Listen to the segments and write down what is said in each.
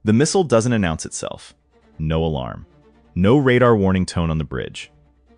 The missile doesn't announce itself. No alarm. No radar warning tone on the bridge.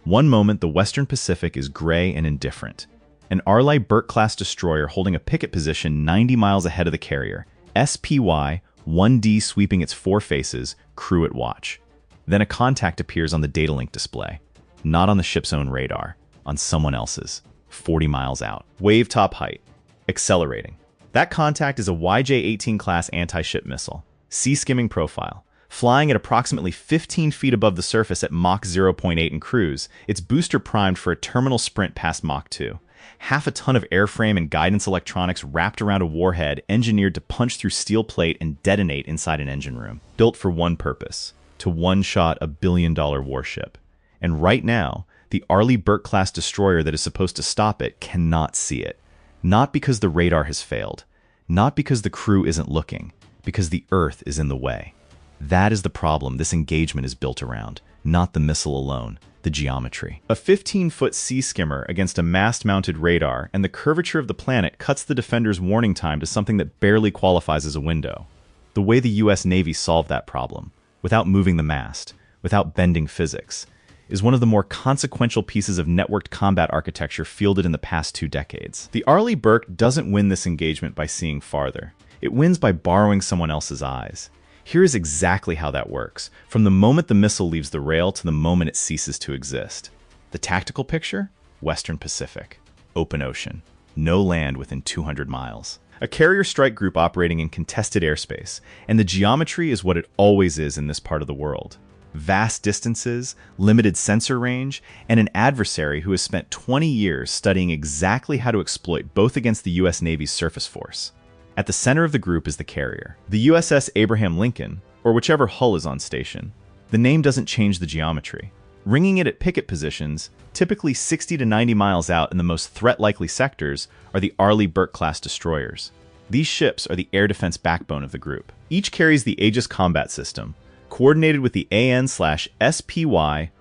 One moment, the Western Pacific is gray and indifferent. An Arleigh Burke class destroyer holding a picket position 90 miles ahead of the carrier, SPY-1D sweeping its four faces, crew at watch. Then a contact appears on the data link display. Not on the ship's own radar, on someone else's, 40 miles out. Wave top height. Accelerating. That contact is a YJ-18 class anti-ship missile. Sea-skimming profile. Flying at approximately 15 feet above the surface at Mach 0.8 in cruise, its booster primed for a terminal sprint past Mach 2. Half a ton of airframe and guidance electronics wrapped around a warhead engineered to punch through steel plate and detonate inside an engine room. Built for one purpose, to one-shot a billion-dollar warship. And right now, the Arleigh Burke class destroyer that is supposed to stop it cannot see it. Not because the radar has failed. Not because the crew isn't looking. Because the Earth is in the way. That is the problem this engagement is built around, not the missile alone, the geometry. A 15-foot Sea-Skimmer against a mast-mounted radar, and the curvature of the planet cuts the defender's warning time to something that barely qualifies as a window. The way the US Navy solved that problem, without moving the mast, without bending physics, is one of the more consequential pieces of networked combat architecture fielded in the past 2 decades. The Arleigh Burke doesn't win this engagement by seeing farther. It wins by borrowing someone else's eyes. Here is exactly how that works, from the moment the missile leaves the rail to the moment it ceases to exist. The tactical picture? Western Pacific. Open ocean. No land within 200 miles. A carrier strike group operating in contested airspace, and the geometry is what it always is in this part of the world. Vast distances, limited sensor range, and an adversary who has spent 20 years studying exactly how to exploit both against the US Navy's surface force. At the center of the group is the carrier, the USS Abraham Lincoln, or whichever hull is on station. The name doesn't change the geometry. Ringing it at picket positions, typically 60 to 90 miles out in the most threat-likely sectors, are the Arleigh Burke class destroyers. These ships are the air defense backbone of the group. Each carries the Aegis combat system, coordinated with the AN/SPY-1D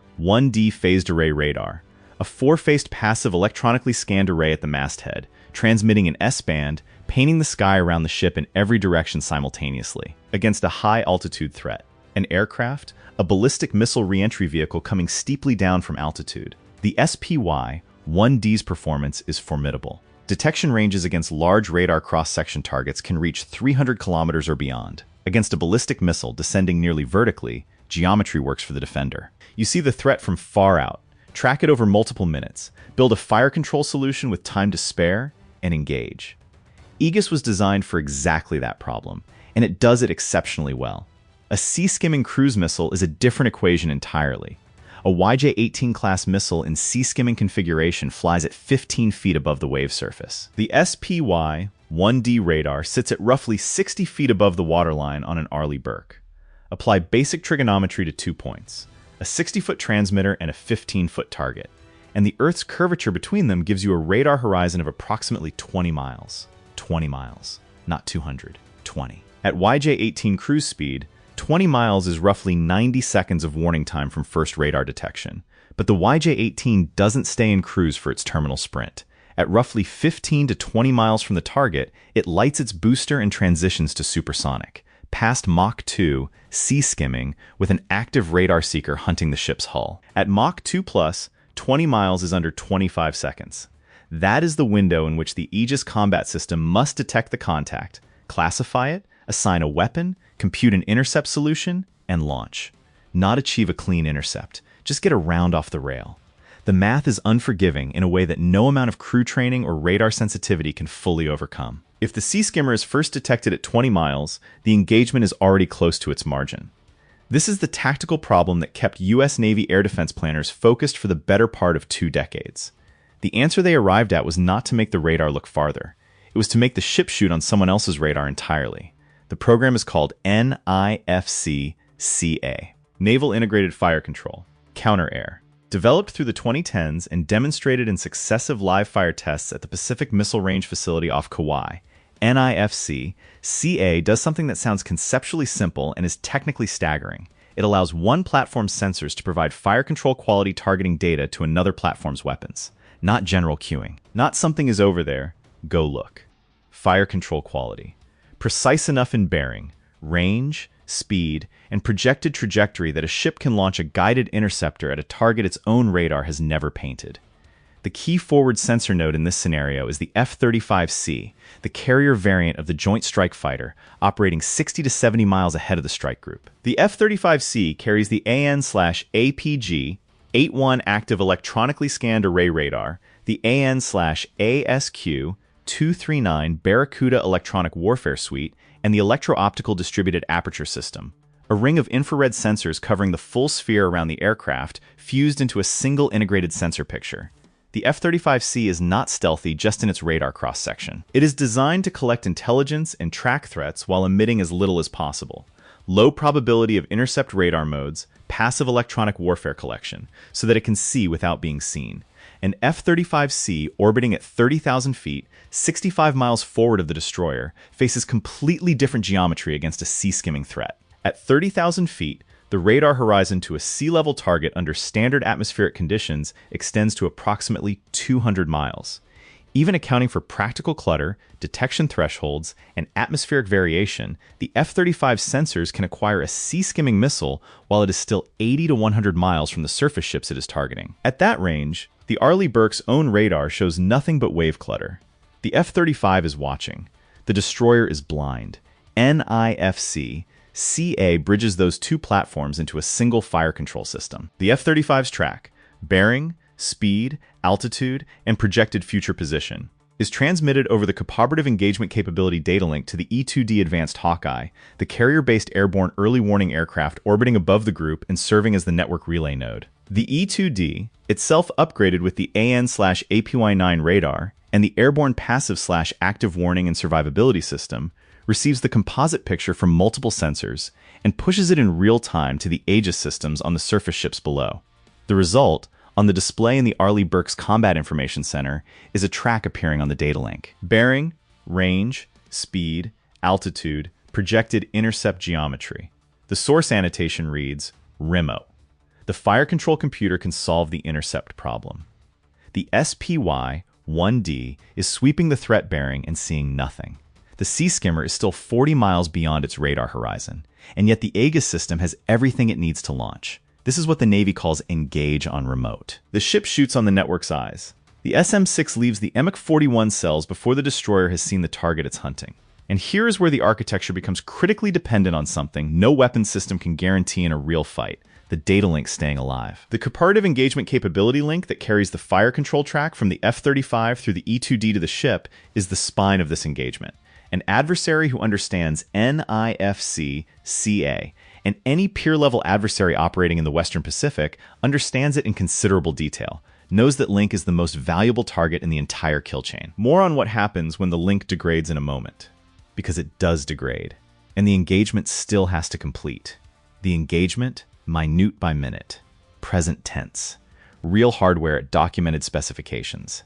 phased array radar, a four-faced passive electronically scanned array at the masthead, transmitting an S-band, painting the sky around the ship in every direction simultaneously, against a high-altitude threat. An aircraft, a ballistic missile re-entry vehicle coming steeply down from altitude. The SPY-1D's performance is formidable. Detection ranges against large radar cross-section targets can reach 300 kilometers or beyond. Against a ballistic missile descending nearly vertically, geometry works for the defender. You see the threat from far out, track it over multiple minutes, build a fire control solution with time to spare, and engage. Aegis was designed for exactly that problem, and it does it exceptionally well. A sea-skimming cruise missile is a different equation entirely. A YJ-18 class missile in sea-skimming configuration flies at 15 feet above the wave surface. The SPY-1D radar sits at roughly 60 feet above the waterline on an Arleigh Burke. Apply basic trigonometry to 2 points, a 60-foot transmitter and a 15-foot target, and the Earth's curvature between them gives you a radar horizon of approximately 20 miles. 20 miles, not 200, 20. At YJ-18 cruise speed, 20 miles is roughly 90 seconds of warning time from first radar detection, but the YJ-18 doesn't stay in cruise for its terminal sprint. At roughly 15 to 20 miles from the target, it lights its booster and transitions to supersonic, past Mach 2, sea-skimming, with an active radar seeker hunting the ship's hull. At Mach 2+, 20 miles is under 25 seconds. That is the window in which the Aegis combat system must detect the contact, classify it, assign a weapon, compute an intercept solution, and launch. Not achieve a clean intercept, just get a round off the rail. The math is unforgiving in a way that no amount of crew training or radar sensitivity can fully overcome. If the Sea-Skimmer is first detected at 20 miles, the engagement is already close to its margin. This is the tactical problem that kept US Navy air defense planners focused for the better part of 2 decades. The answer they arrived at was not to make the radar look farther. It was to make the ship shoot on someone else's radar entirely. The program is called NIFC-CA, Naval Integrated Fire Control, Counter-Air. Developed through the 2010s and demonstrated in successive live fire tests at the Pacific Missile Range facility off Kauai, NIFC-CA does something that sounds conceptually simple and is technically staggering. It allows one platform's sensors to provide fire control quality targeting data to another platform's weapons. Not general queuing. Not something is over there, go look. Fire control quality. Precise enough in bearing, range, speed, and projected trajectory that a ship can launch a guided interceptor at a target its own radar has never painted. The key forward sensor node in this scenario is the F-35C, the carrier variant of the Joint Strike Fighter, operating 60 to 70 miles ahead of the strike group. The F-35C carries the AN/APG-81 active electronically scanned array radar, the AN/ASQ-239 Barracuda electronic warfare suite, and the electro-optical distributed aperture system, a ring of infrared sensors covering the full sphere around the aircraft fused into a single integrated sensor picture. The F-35C is not stealthy just in its radar cross-section. It is designed to collect intelligence and track threats while emitting as little as possible. Low probability of intercept radar modes, passive electronic warfare collection, so that it can see without being seen. An F-35C orbiting at 30,000 feet, 65 miles forward of the destroyer, faces completely different geometry against a sea-skimming threat. At 30,000 feet, the radar horizon to a sea-level target under standard atmospheric conditions extends to approximately 200 miles. Even accounting for practical clutter, detection thresholds, and atmospheric variation, the F-35 sensors can acquire a sea-skimming missile while it is still 80 to 100 miles from the surface ships it is targeting. At that range, the Arleigh Burke's own radar shows nothing but wave clutter. The F-35 is watching. The destroyer is blind. NIFC-CA bridges those two platforms into a single fire control system. The F-35's track, bearing, speed, altitude, and projected future position is transmitted over the Cooperative Engagement Capability data link to the E-2D Advanced Hawkeye, the carrier-based airborne early warning aircraft orbiting above the group and serving as the network relay node. The E-2D, itself upgraded with the AN/APY-9 radar and the airborne passive/active warning and survivability system, receives the composite picture from multiple sensors and pushes it in real time to the Aegis systems on the surface ships below. The result, on the display in the Arleigh Burke's Combat Information Center, is a track appearing on the data link. Bearing, range, speed, altitude, projected intercept geometry. The source annotation reads, RIMO. The fire control computer can solve the intercept problem. The SPY-1D is sweeping the threat bearing and seeing nothing. The Sea-Skimmer is still 40 miles beyond its radar horizon, and yet the Aegis system has everything it needs to launch. This is what the Navy calls engage on remote. The ship shoots on the network's eyes. The SM-6 leaves the MiG-41 cells before the destroyer has seen the target it's hunting. And here is where the architecture becomes critically dependent on something no weapon system can guarantee in a real fight: the data link staying alive. The Cooperative Engagement Capability link that carries the fire control track from the F-35 through the E-2D to the ship is the spine of this engagement. An adversary who understands NIFC-CA, and any peer-level adversary operating in the Western Pacific understands it in considerable detail, knows that link is the most valuable target in the entire kill chain. More on what happens when the link degrades in a moment, because it does degrade, and the engagement still has to complete. The engagement, minute by minute, present tense, real hardware at documented specifications.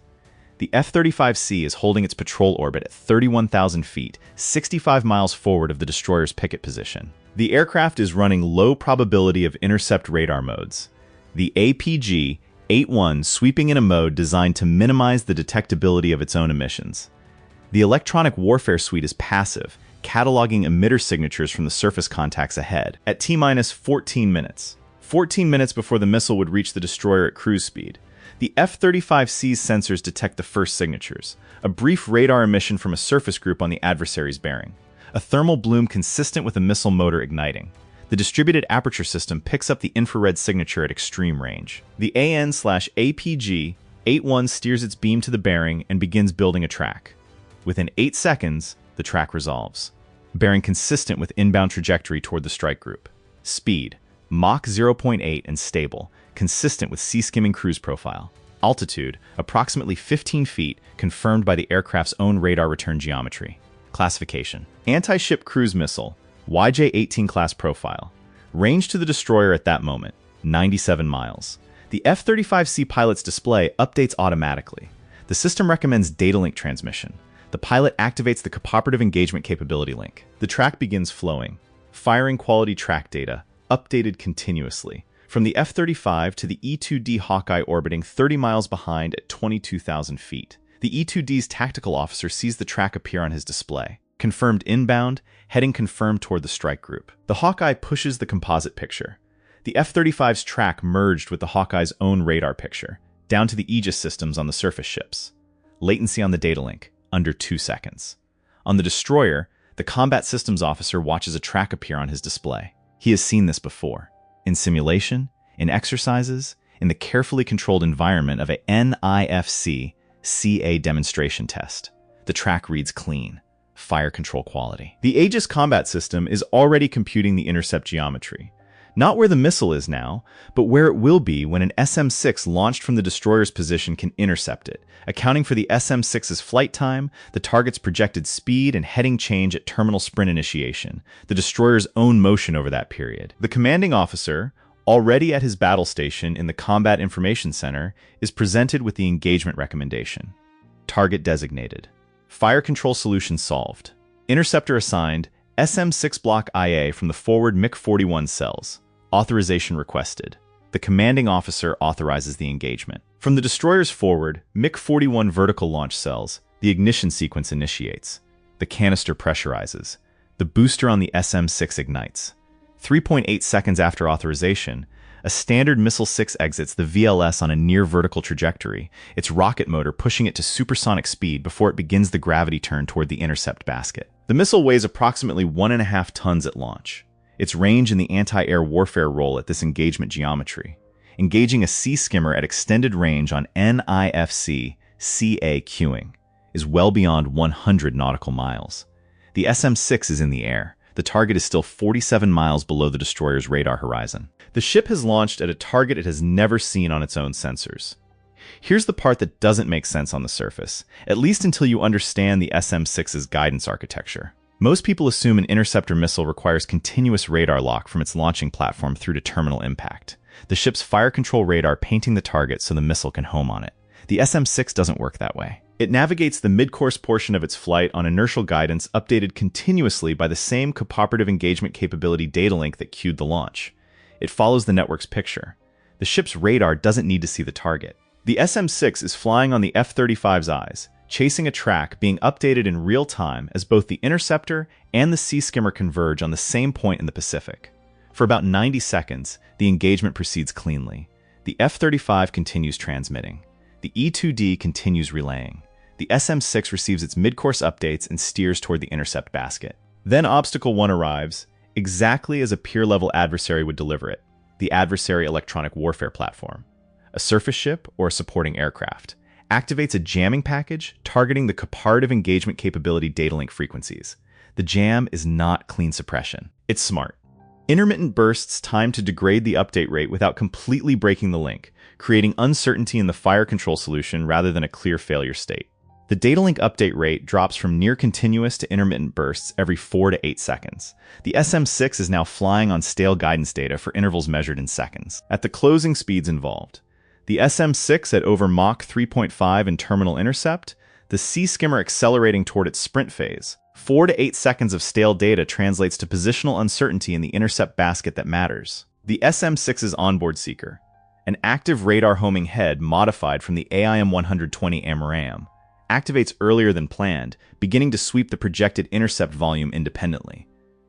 The F-35C is holding its patrol orbit at 31,000 feet, 65 miles forward of the destroyer's picket position. The aircraft is running low probability of intercept radar modes. The APG-81 sweeping in a mode designed to minimize the detectability of its own emissions. The electronic warfare suite is passive, cataloging emitter signatures from the surface contacts ahead at T-minus 14 minutes. 14 minutes before the missile would reach the destroyer at cruise speed. The F-35C's sensors detect the first signatures, a brief radar emission from a surface group on the adversary's bearing, a thermal bloom consistent with a missile motor igniting. The distributed aperture system picks up the infrared signature at extreme range. The AN/APG-81 steers its beam to the bearing and begins building a track. Within 8 seconds, the track resolves, bearing consistent with inbound trajectory toward the strike group. Speed, Mach 0.8 and stable, consistent with sea-skimming cruise profile. Altitude, approximately 15 feet, confirmed by the aircraft's own radar return geometry. Classification: anti-ship cruise missile, YJ-18 class profile. Range to the destroyer at that moment, 97 miles. The F-35C pilot's display updates automatically. The system recommends data link transmission. The pilot activates the Cooperative Engagement Capability link. The track begins flowing. Firing quality track data, updated continuously. From the F-35 to the E-2D Hawkeye orbiting 30 miles behind at 22,000 feet. The E-2D's tactical officer sees the track appear on his display. Confirmed inbound, heading confirmed toward the strike group. The Hawkeye pushes the composite picture. The F-35's track merged with the Hawkeye's own radar picture, down to the Aegis systems on the surface ships. Latency on the data link, under 2 seconds. On the destroyer, the combat systems officer watches a track appear on his display. He has seen this before. In simulation, in exercises, in the carefully controlled environment of a NIFC-CA demonstration test. The track reads clean. Fire control quality. The Aegis combat system is already computing the intercept geometry. Not where the missile is now, but where it will be when an SM-6 launched from the destroyer's position can intercept it, accounting for the SM-6's flight time, the target's projected speed and heading change at terminal sprint initiation, the destroyer's own motion over that period. The commanding officer, already at his battle station in the Combat Information Center, is presented with the engagement recommendation. Target designated. Fire control solution solved. Interceptor assigned, SM-6 Block IA from the forward MiG-41 cells. Authorization requested. The commanding officer authorizes the engagement. From the destroyer's forward MiG-41 vertical launch cells, the ignition sequence initiates. The canister pressurizes. The booster on the SM-6 ignites. 3.8 seconds after authorization, a Standard Missile 6 exits the VLS on a near-vertical trajectory, its rocket motor pushing it to supersonic speed before it begins the gravity turn toward the intercept basket. The missile weighs approximately 1.5 tons at launch. Its range in the anti-air warfare role at this engagement geometry. Engaging a Sea-Skimmer at extended range on NIFC-CA queuing is well beyond 100 nautical miles. The SM-6 is in the air. The target is still 47 miles below the destroyer's radar horizon. The ship has launched at a target it has never seen on its own sensors. Here's the part that doesn't make sense on the surface, at least until you understand the SM-6's guidance architecture. Most people assume an interceptor missile requires continuous radar lock from its launching platform through to terminal impact, the ship's fire control radar painting the target so the missile can home on it. The SM-6 doesn't work that way. It navigates the mid-course portion of its flight on inertial guidance updated continuously by the same cooperative engagement capability data link that cued the launch. It follows the network's picture. The ship's radar doesn't need to see the target. The SM-6 is flying on the F-35's eyes, chasing a track being updated in real time as both the interceptor and the Sea-Skimmer converge on the same point in the Pacific. For about 90 seconds, the engagement proceeds cleanly. The F-35 continues transmitting. The E-2D continues relaying. The SM-6 receives its mid-course updates and steers toward the intercept basket. Then Obstacle 1 arrives, exactly as a peer-level adversary would deliver it, the adversary electronic warfare platform. A surface ship or a supporting aircraft activates a jamming package targeting the cooperative engagement capability data link frequencies. The jam is not clean suppression. It's smart. Intermittent bursts time to degrade the update rate without completely breaking the link, creating uncertainty in the fire control solution rather than a clear failure state. The data link update rate drops from near continuous to intermittent bursts every 4 to 8 seconds. The SM-6 is now flying on stale guidance data for intervals measured in seconds. At the closing speeds involved, the SM-6 at over Mach 3.5 in terminal intercept, the Sea-Skimmer accelerating toward its sprint phase. 4 to 8 seconds of stale data translates to positional uncertainty in the intercept basket that matters. The SM-6's onboard seeker, an active radar homing head modified from the AIM-120 AMRAAM, activates earlier than planned, beginning to sweep the projected intercept volume independently.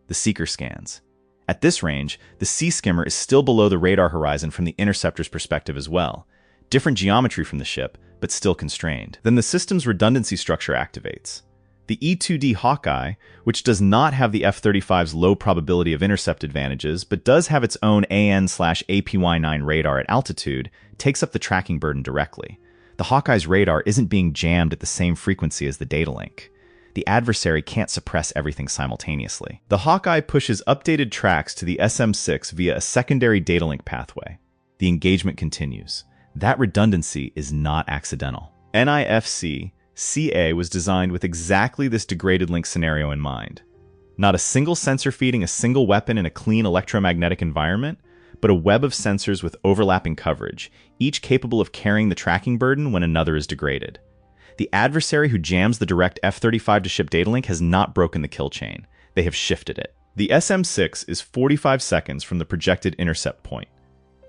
The seeker scans. At this range, the Sea-Skimmer is still below the radar horizon from the interceptor's perspective as well. Different geometry from the ship, but still constrained. Then the system's redundancy structure activates. The E-2D Hawkeye, which does not have the F-35's low probability of intercept advantages, but does have its own AN/APY-9 radar at altitude, takes up the tracking burden directly. The Hawkeye's radar isn't being jammed at the same frequency as the data link. The adversary can't suppress everything simultaneously. The Hawkeye pushes updated tracks to the SM-6 via a secondary data link pathway. The engagement continues. That redundancy is not accidental. NIFC-CA was designed with exactly this degraded link scenario in mind. Not a single sensor feeding a single weapon in a clean electromagnetic environment, but a web of sensors with overlapping coverage, each capable of carrying the tracking burden when another is degraded. The adversary who jams the direct F-35 to ship data link has not broken the kill chain. They have shifted it. The SM-6 is 45 seconds from the projected intercept point.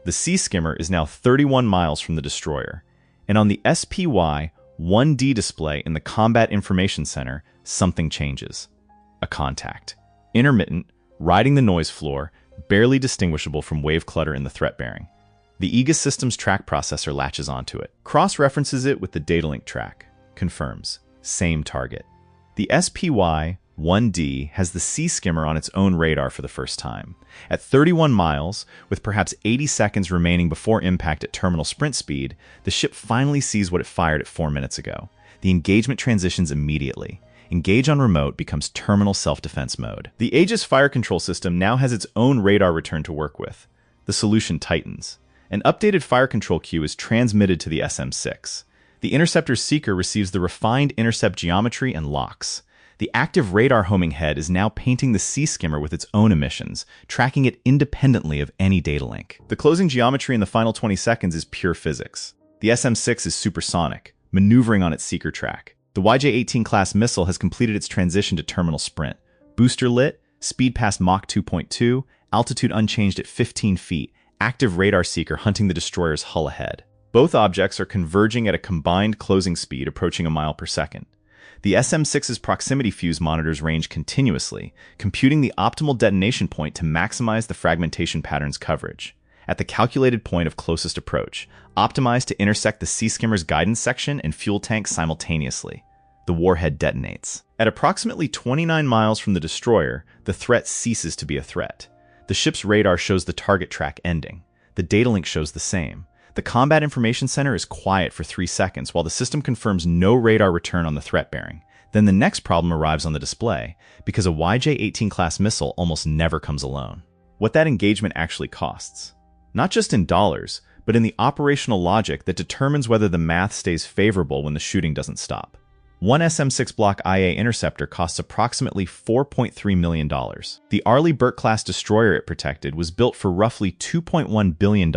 The Sea-Skimmer is now 31 miles from the destroyer. And on the SPY-1D display in the Combat Information Center, something changes. a contact. Intermittent, riding the noise floor, barely distinguishable from wave clutter in the threat bearing. The Aegis system's track processor latches onto it, cross-references it with the data link track, confirms, same target. The SPY-1D has the Sea-Skimmer on its own radar for the first time. At 31 miles, with perhaps 80 seconds remaining before impact at terminal sprint speed, the ship finally sees what it fired at 4 minutes ago. The engagement transitions immediately. Engage on remote becomes terminal self-defense mode. The Aegis fire control system now has its own radar return to work with. The solution tightens. An updated fire control queue is transmitted to the SM-6. The interceptor's seeker receives the refined intercept geometry and locks. The active radar homing head is now painting the Sea-Skimmer with its own emissions, tracking it independently of any data link. The closing geometry in the final 20 seconds is pure physics. The SM-6 is supersonic, maneuvering on its seeker track. The YJ-18 class missile has completed its transition to terminal sprint. Booster lit, speed past Mach 2.2, altitude unchanged at 15 feet, active radar seeker hunting the destroyer's hull ahead. Both objects are converging at a combined closing speed approaching a mile per second. The SM-6's proximity fuse monitors range continuously, computing the optimal detonation point to maximize the fragmentation pattern's coverage. At the calculated point of closest approach, optimized to intersect the Sea-Skimmer's guidance section and fuel tank simultaneously. The warhead detonates. At approximately 29 miles from the destroyer, the threat ceases to be a threat. The ship's radar shows the target track ending. The data link shows the same. The Combat Information Center is quiet for 3 seconds while the system confirms no radar return on the threat bearing. Then the next problem arrives on the display, because a YJ-18 class missile almost never comes alone. What that engagement actually costs. Not just in dollars, but in the operational logic that determines whether the math stays favorable when the shooting doesn't stop. One SM-6 Block IA interceptor costs approximately $4.3 million. The Arleigh Burke class destroyer it protected was built for roughly $2.1 billion,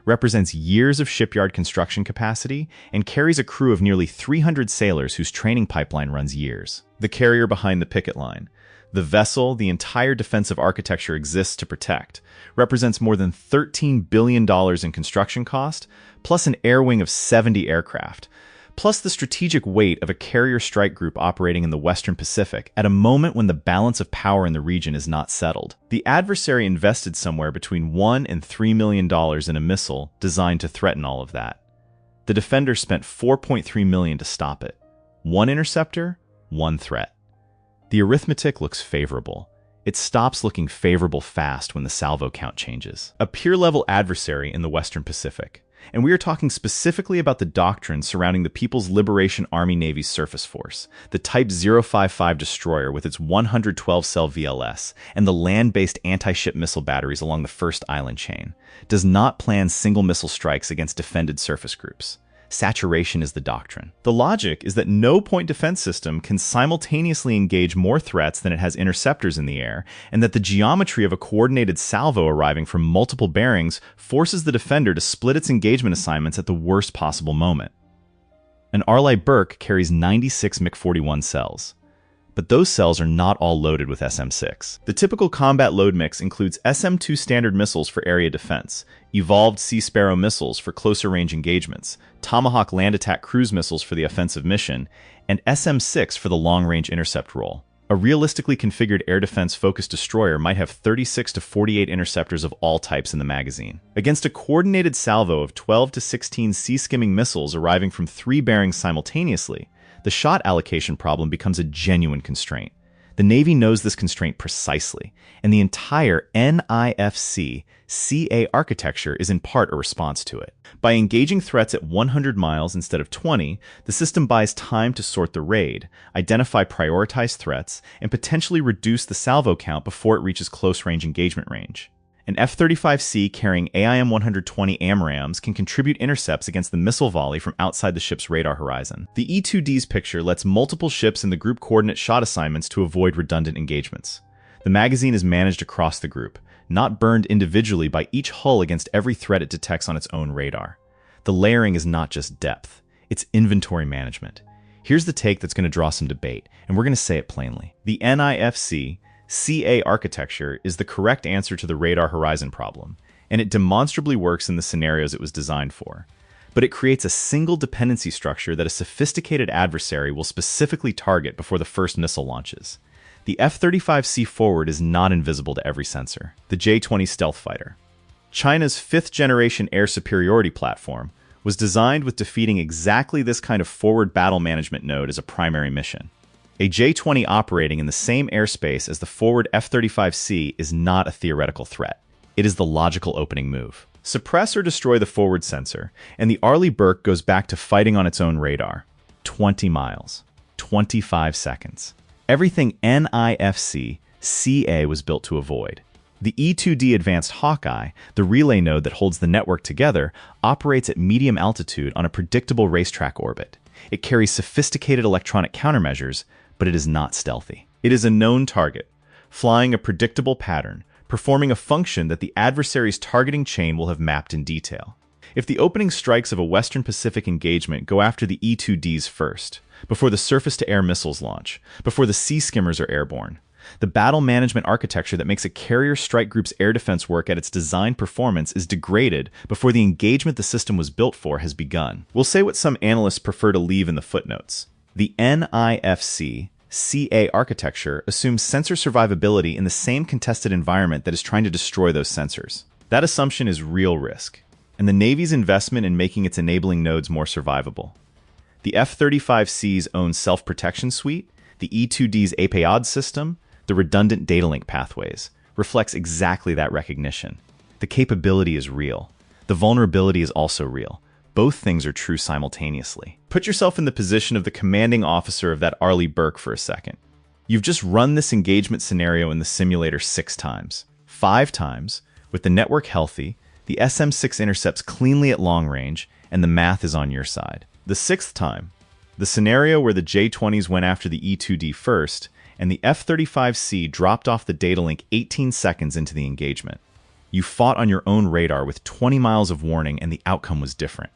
represents years of shipyard construction capacity, and carries a crew of nearly 300 sailors whose training pipeline runs years. The carrier behind the picket line. The vessel the entire defensive architecture exists to protect, represents more than $13 billion in construction cost, plus an air wing of 70 aircraft, plus the strategic weight of a carrier strike group operating in the Western Pacific at a moment when the balance of power in the region is not settled. The adversary invested somewhere between $1 and $3 million in a missile designed to threaten all of that. The defender spent $4.3 million to stop it. One interceptor, one threat. The arithmetic looks favorable. It stops looking favorable fast when the salvo count changes. A peer-level adversary in the Western Pacific. And we are talking specifically about the doctrine surrounding the People's Liberation Army Navy's surface force, the Type 055 destroyer with its 112-cell VLS, and the land-based anti-ship missile batteries along the first island chain, does not plan single missile strikes against defended surface groups. Saturation is the doctrine. The logic is that no point defense system can simultaneously engage more threats than it has interceptors in the air, and that the geometry of a coordinated salvo arriving from multiple bearings forces the defender to split its engagement assignments at the worst possible moment. An Arleigh Burke carries 96 MiG-41 cells. But those cells are not all loaded with SM-6. The typical combat load mix includes SM-2 standard missiles for area defense, evolved Sea Sparrow missiles for closer range engagements, Tomahawk land attack cruise missiles for the offensive mission, and SM-6 for the long-range intercept role. A realistically configured air defense-focused destroyer might have 36 to 48 interceptors of all types in the magazine. Against a coordinated salvo of 12 to 16 sea-skimming missiles arriving from 3 bearings simultaneously, the shot allocation problem becomes a genuine constraint. The Navy knows this constraint precisely, and the entire NIFC-CA architecture is in part a response to it. By engaging threats at 100 miles instead of 20, the system buys time to sort the raid, identify prioritized threats, and potentially reduce the salvo count before it reaches close-range engagement range. An F-35C carrying AIM-120 AMRAAMs can contribute intercepts against the missile volley from outside the ship's radar horizon. The E-2D's picture lets multiple ships in the group coordinate shot assignments to avoid redundant engagements. The magazine is managed across the group, not burned individually by each hull against every threat it detects on its own radar. The layering is not just depth, it's inventory management. Here's the take that's going to draw some debate, and we're going to say it plainly. The NIFC-CA architecture is the correct answer to the radar horizon problem, and it demonstrably works in the scenarios it was designed for. But it creates a single dependency structure that a sophisticated adversary will specifically target before the first missile launches. The F-35C forward is not invisible to every sensor. The J-20 stealth fighter, China's fifth-generation air superiority platform, was designed with defeating exactly this kind of forward battle management node as a primary mission. A J-20 operating in the same airspace as the forward F-35C is not a theoretical threat. It is the logical opening move. Suppress or destroy the forward sensor, and the Arleigh Burke goes back to fighting on its own radar. 20 miles. 25 seconds. Everything NIFC-CA was built to avoid. The E-2D Advanced Hawkeye, the relay node that holds the network together, operates at medium altitude on a predictable racetrack orbit. It carries sophisticated electronic countermeasures, but it is not stealthy. It is a known target, flying a predictable pattern, performing a function that the adversary's targeting chain will have mapped in detail. If the opening strikes of a Western Pacific engagement go after the E-2Ds first, before the surface-to-air missiles launch, before the Sea-Skimmers are airborne, the battle management architecture that makes a carrier strike group's air defense work at its design performance is degraded before the engagement the system was built for has begun. We'll say what some analysts prefer to leave in the footnotes. The NIFC-CA architecture assumes sensor survivability in the same contested environment that is trying to destroy those sensors. That assumption is real risk, and the Navy's investment in making its enabling nodes more survivable. The F-35C's own self-protection suite, the E-2D's APAOD system, the redundant data link pathways, reflects exactly that recognition. The capability is real. The vulnerability is also real. Both things are true simultaneously. Put yourself in the position of the commanding officer of that Arleigh Burke for a second. You've just run this engagement scenario in the simulator 6 times. 5 times, with the network healthy, the SM-6 intercepts cleanly at long range, and the math is on your side. The 6th time, the scenario where the J-20s went after the E-2D first, and the F-35C dropped off the data link 18 seconds into the engagement. You fought on your own radar with 20 miles of warning, and the outcome was different.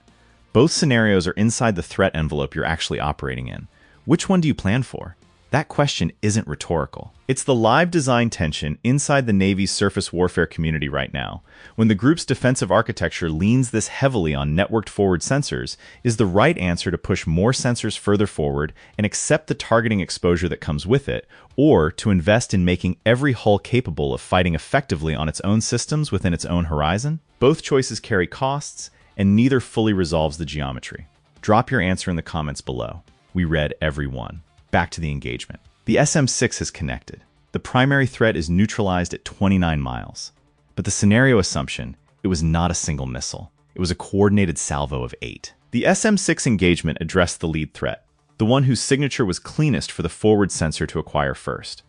Both scenarios are inside the threat envelope you're actually operating in. Which one do you plan for? That question isn't rhetorical. It's the live design tension inside the Navy's surface warfare community right now, when the group's defensive architecture leans this heavily on networked forward sensors, is the right answer to push more sensors further forward and accept the targeting exposure that comes with it, or to invest in making every hull capable of fighting effectively on its own systems within its own horizon? Both choices carry costs, and neither fully resolves the geometry. Drop your answer in the comments below. We read every one. Back to the engagement. The SM-6 has connected. The primary threat is neutralized at 29 miles. But the scenario assumption, it was not a single missile. It was a coordinated salvo of 8. The SM-6 engagement addressed the lead threat, the one whose signature was cleanest for the forward sensor to acquire first.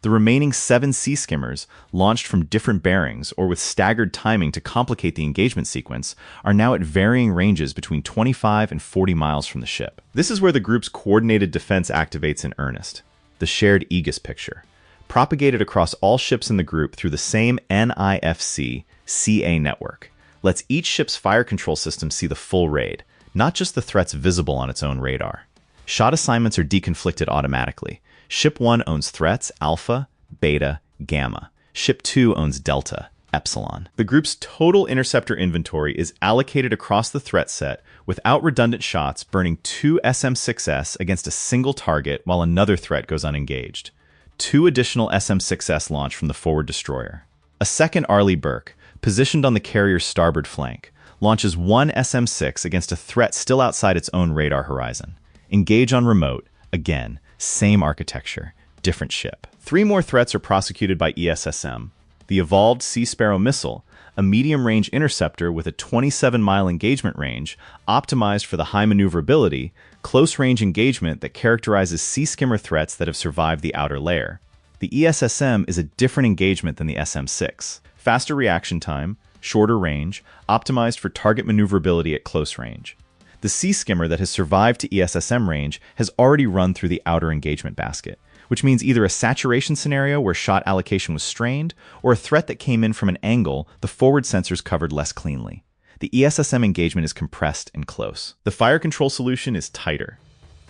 The remaining 7 Sea-Skimmers, launched from different bearings or with staggered timing to complicate the engagement sequence, are now at varying ranges between 25 and 40 miles from the ship. This is where the group's coordinated defense activates in earnest. The shared Aegis picture, propagated across all ships in the group through the same NIFC-CA network, lets each ship's fire control system see the full raid, not just the threats visible on its own radar. Shot assignments are deconflicted automatically. Ship 1 owns threats Alpha, Beta, Gamma. Ship 2 owns Delta, Epsilon. The group's total interceptor inventory is allocated across the threat set without redundant shots, burning 2 SM-6S against a single target while another threat goes unengaged. 2 additional SM-6S launch from the forward destroyer. A second Arleigh Burke, positioned on the carrier's starboard flank, launches 1 SM-6 against a threat still outside its own radar horizon. Engage on remote, again. Same architecture, different ship. 3 more threats are prosecuted by ESSM. The evolved Sea Sparrow missile, a medium-range interceptor with a 27-mile engagement range, optimized for the high maneuverability, close-range engagement that characterizes Sea-Skimmer threats that have survived the outer layer. The ESSM is a different engagement than the SM-6. Faster reaction time, shorter range, optimized for target maneuverability at close range. The Sea-Skimmer that has survived to ESSM range has already run through the outer engagement basket, which means either a saturation scenario where shot allocation was strained, or a threat that came in from an angle the forward sensors covered less cleanly. The ESSM engagement is compressed and close. The fire control solution is tighter.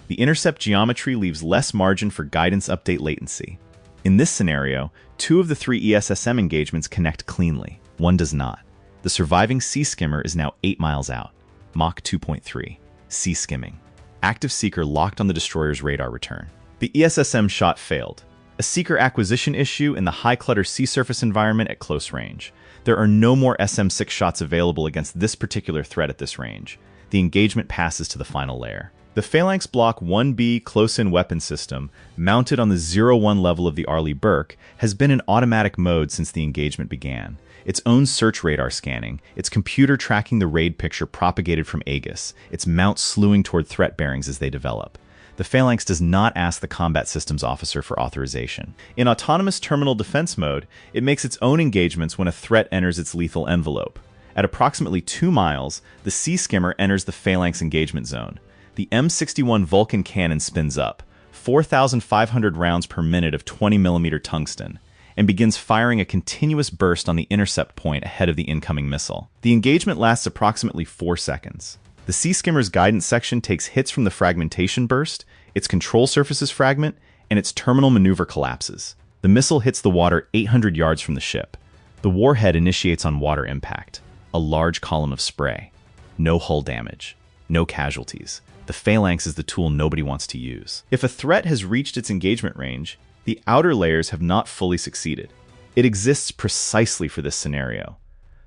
The intercept geometry leaves less margin for guidance update latency. In this scenario, 2 of the 3 ESSM engagements connect cleanly. 1 does not. The surviving Sea-Skimmer is now 8 miles out. Mach 2.3. Sea-skimming. Active seeker locked on the destroyer's radar return. The ESSM shot failed. a seeker acquisition issue in the high-clutter sea surface environment at close range. There are no more SM-6 shots available against this particular threat at this range. The engagement passes to the final layer. The Phalanx Block 1B close-in weapon system, mounted on the 0-1 level of the Arleigh Burke, has been in automatic mode since the engagement began. Its own search radar scanning, its computer tracking the raid picture propagated from Aegis, its mount slewing toward threat bearings as they develop. The Phalanx does not ask the combat systems officer for authorization. In autonomous terminal defense mode, it makes its own engagements when a threat enters its lethal envelope. At approximately 2 miles, the Sea-Skimmer enters the Phalanx engagement zone. The M61 Vulcan cannon spins up, 4,500 rounds per minute of 20mm tungsten, and begins firing a continuous burst on the intercept point ahead of the incoming missile. The engagement lasts approximately 4 seconds. The Sea-Skimmer's guidance section takes hits from the fragmentation burst, its control surfaces fragment, and its terminal maneuver collapses. The missile hits the water 800 yards from the ship. The warhead initiates on water impact, a large column of spray. No hull damage, no casualties. The Phalanx is the tool nobody wants to use. If a threat has reached its engagement range, the outer layers have not fully succeeded. It exists precisely for this scenario.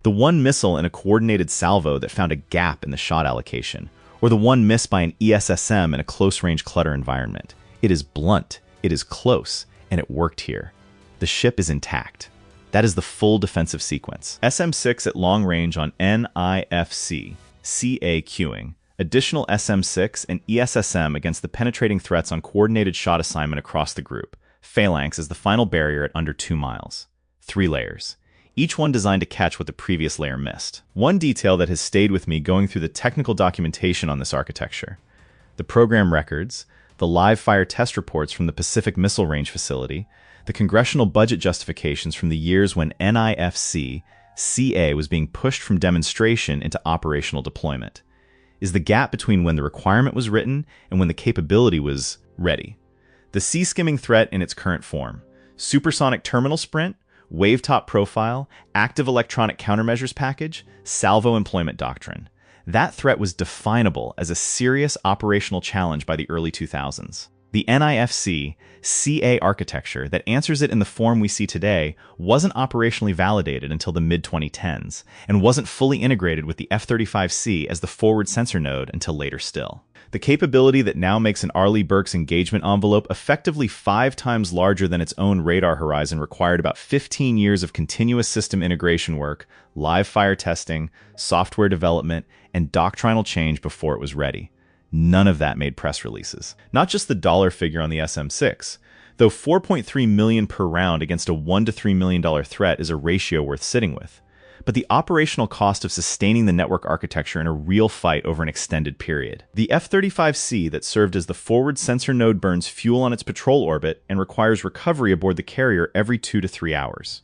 The one missile in a coordinated salvo that found a gap in the shot allocation, or the one missed by an ESSM in a close-range clutter environment. It is blunt, it is close, and it worked here. The ship is intact. That is the full defensive sequence. SM-6 at long range on NIFC-CA queuing. Additional SM-6 and ESSM against the penetrating threats on coordinated shot assignment across the group. Phalanx is the final barrier at under 2 miles. 3 layers, each one designed to catch what the previous layer missed. One detail that has stayed with me going through the technical documentation on this architecture: the program records, the live fire test reports from the Pacific Missile Range facility, the congressional budget justifications from the years when NIFC-CA was being pushed from demonstration into operational deployment, is the gap between when the requirement was written and when the capability was ready. The sea-skimming threat in its current form: supersonic terminal sprint, wave-top profile, active electronic countermeasures package, salvo employment doctrine. That threat was definable as a serious operational challenge by the early 2000s. The NIFC-CA architecture that answers it in the form we see today wasn't operationally validated until the mid-2010s, and wasn't fully integrated with the F-35C as the forward sensor node until later still. The capability that now makes an Arleigh Burke's engagement envelope effectively 5 times larger than its own radar horizon required about 15 years of continuous system integration work, live fire testing, software development, and doctrinal change before it was ready. None of that made press releases. Not just the dollar figure on the SM-6, though $4.3 million per round against a $1 to $3 million threat is a ratio worth sitting with, but the operational cost of sustaining the network architecture in a real fight over an extended period. The F-35C that served as the forward sensor node burns fuel on its patrol orbit and requires recovery aboard the carrier every 2 to 3 hours.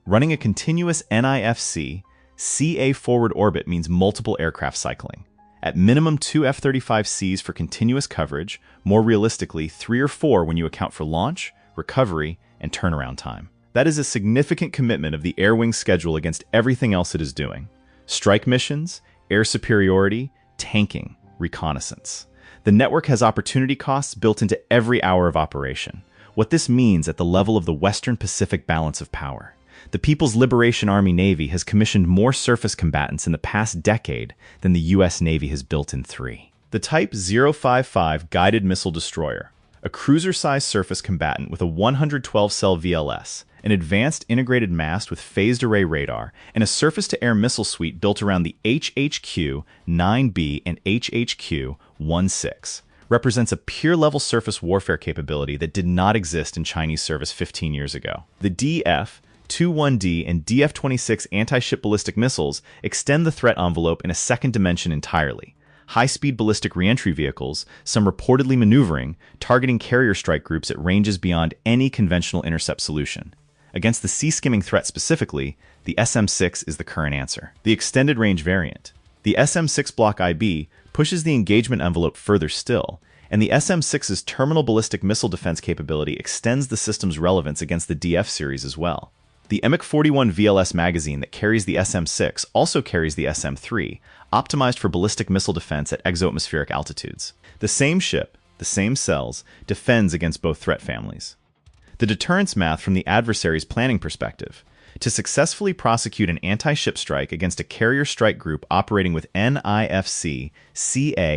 Running a continuous NIFC-CA forward orbit means multiple aircraft cycling. At minimum 2 F-35Cs for continuous coverage, more realistically 3 or 4 when you account for launch, recovery, and turnaround time. That is a significant commitment of the Air Wing's schedule against everything else it is doing: strike missions, air superiority, tanking, reconnaissance. The network has opportunity costs built into every hour of operation. What this means at the level of the Western Pacific balance of power. The People's Liberation Army Navy has commissioned more surface combatants in the past decade than the U.S. Navy has built in 3. The Type 055 guided missile destroyer, a cruiser-sized surface combatant with a 112-cell VLS, an advanced integrated mast with phased array radar, and a surface-to-air missile suite built around the HHQ-9B and HHQ-16, represents a peer-level surface warfare capability that did not exist in Chinese service 15 years ago. The DF-21D and DF-26 anti-ship ballistic missiles extend the threat envelope in a second dimension entirely. High-speed ballistic reentry vehicles, some reportedly maneuvering, targeting carrier strike groups at ranges beyond any conventional intercept solution. Against the sea-skimming threat specifically, the SM-6 is the current answer. The extended range variant. The SM-6 Block IB pushes the engagement envelope further still, and the SM-6's terminal ballistic missile defense capability extends the system's relevance against the DF series as well. The MiG-41 VLS magazine that carries the SM-6 also carries the SM-3, optimized for ballistic missile defense at exoatmospheric altitudes. The same ship, the same cells, defends against both threat families. The deterrence math from the adversary's planning perspective. To successfully prosecute an anti-ship strike against a carrier strike group operating with NIFC-CA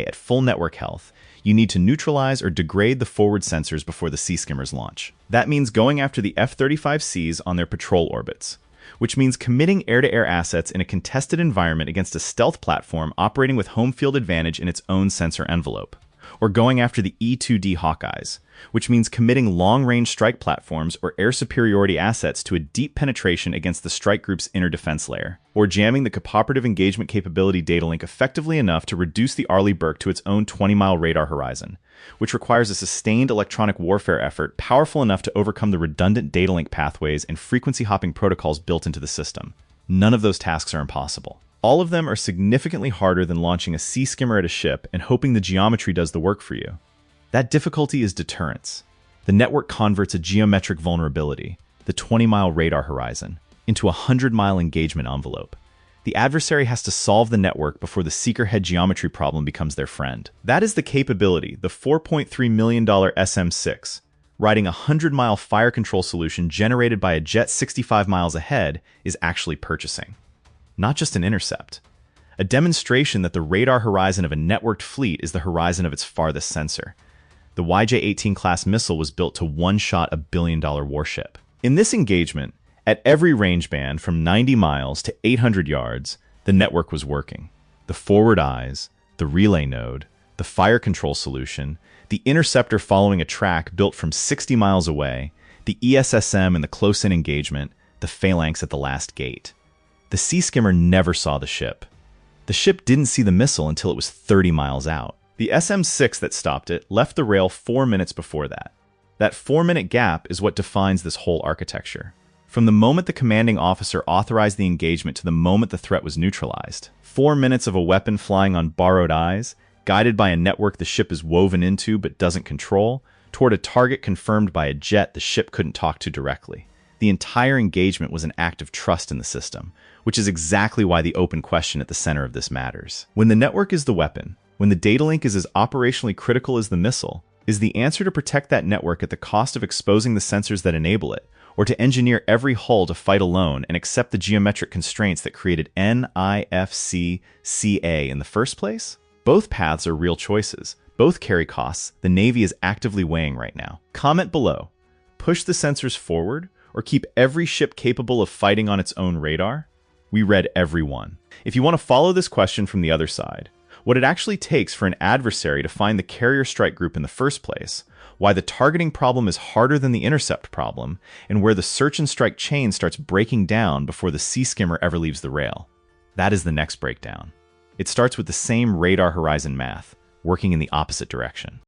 at full network health, you need to neutralize or degrade the forward sensors before the Sea-Skimmers launch. That means going after the F-35Cs on their patrol orbits, which means committing air-to-air assets in a contested environment against a stealth platform operating with home field advantage in its own sensor envelope, or going after the E-2D Hawkeyes, which means committing long-range strike platforms or air superiority assets to a deep penetration against the strike group's inner defense layer, or jamming the cooperative engagement capability data link effectively enough to reduce the Arleigh Burke to its own 20-mile radar horizon, which requires a sustained electronic warfare effort powerful enough to overcome the redundant data link pathways and frequency hopping protocols built into the system. None of those tasks are impossible. All of them are significantly harder than launching a Sea-Skimmer at a ship and hoping the geometry does the work for you. That difficulty is deterrence. The network converts a geometric vulnerability, the 20-mile radar horizon, into a 100-mile engagement envelope. The adversary has to solve the network before the seeker head geometry problem becomes their friend. That is the capability the $4.3 million SM-6, riding a 100-mile fire control solution generated by a jet 65 miles ahead, is actually purchasing. Not just an intercept. A demonstration that the radar horizon of a networked fleet is the horizon of its farthest sensor. The YJ-18 class missile was built to one-shot a billion-dollar warship. In this engagement, at every range band from 90 miles to 800 yards, the network was working. The forward eyes, the relay node, the fire control solution, the interceptor following a track built from 60 miles away, the ESSM in the close-in engagement, the Phalanx at the last gate. The Sea-Skimmer never saw the ship. The ship didn't see the missile until it was 30 miles out. The SM-6 that stopped it left the rail 4 minutes before that. That 4-minute gap is what defines this whole architecture. From the moment the commanding officer authorized the engagement to the moment the threat was neutralized. 4 minutes of a weapon flying on borrowed eyes, guided by a network the ship is woven into but doesn't control, toward a target confirmed by a jet the ship couldn't talk to directly. The entire engagement was an act of trust in the system, which is exactly why the open question at the center of this matters. When the network is the weapon, when the data link is as operationally critical as the missile, is the answer to protect that network at the cost of exposing the sensors that enable it, or to engineer every hull to fight alone and accept the geometric constraints that created NIFC-CA in the first place? Both paths are real choices. Both carry costs the Navy is actively weighing right now. Comment below. Push the sensors forward, or keep every ship capable of fighting on its own radar? We read every one. If you want to follow this question from the other side, what it actually takes for an adversary to find the carrier strike group in the first place, why the targeting problem is harder than the intercept problem, and where the search and strike chain starts breaking down before the Sea-Skimmer ever leaves the rail. That is the next breakdown. It starts with the same radar horizon math, working in the opposite direction.